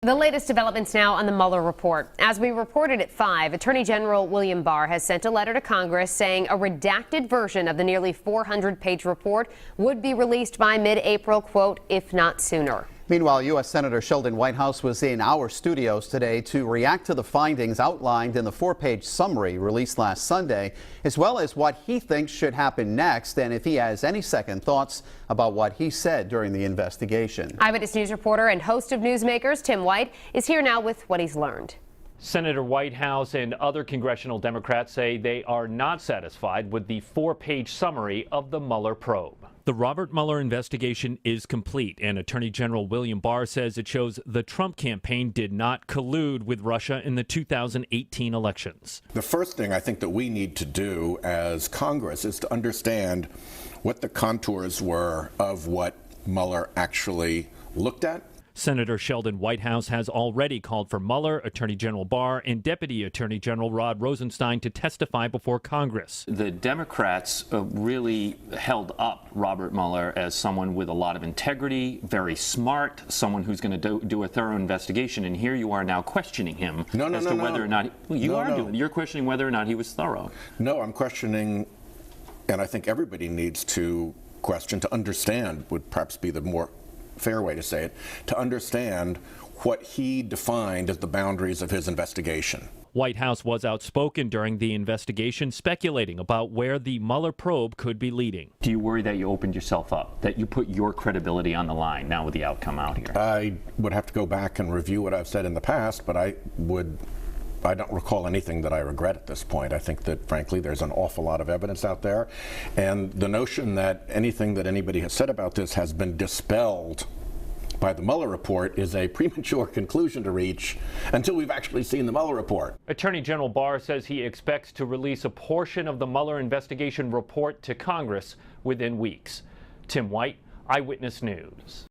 The latest developments now on the Mueller report. As we reported at 5, Attorney General William Barr has sent a letter to Congress saying a redacted version of the nearly 400-page report would be released by mid-April, quote, if not sooner. Meanwhile, U.S. Senator Sheldon Whitehouse was in our studios today to react to the findings outlined in the 4-page summary released last Sunday, as well as what he thinks should happen next and if he has any second thoughts about what he said during the investigation. Eyewitness News reporter and host of Newsmakers, Tim White, is here now with what he's learned. Senator Whitehouse and other congressional Democrats say they are not satisfied with the 4-page summary of the Mueller probe. The Robert Mueller investigation is complete, and Attorney General William Barr says it shows the Trump campaign did not collude with Russia in the 2018 elections. The first thing I think that we need to do as Congress is to understand what the contours were of what Mueller actually looked at. Senator Sheldon Whitehouse has already called for Mueller, Attorney General Barr, and Deputy Attorney General Rod Rosenstein to testify before Congress. The Democrats really held up Robert Mueller as someone with a lot of integrity, very smart, someone who's going to do a thorough investigation, and here you are now questioning him as to whether or not you're questioning whether or not he was thorough. No, I'm questioning, and I think everybody needs to question, to understand would perhaps be the more fair way to say it, to understand what he defined as the boundaries of his investigation. Whitehouse was outspoken during the investigation, speculating about where the Mueller probe could be leading. Do you worry that you opened yourself up, that you put your credibility on the line now with the outcome out here? I would have to go back and review what I've said in the past, but I don't recall anything that I regret at this point. I think that, frankly, there's an awful lot of evidence out there, and the notion that anything that anybody has said about this has been dispelled by the Mueller report is a premature conclusion to reach until we've actually seen the Mueller report. Attorney General Barr says he expects to release a portion of the Mueller investigation report to Congress within weeks. Tim White, Eyewitness News.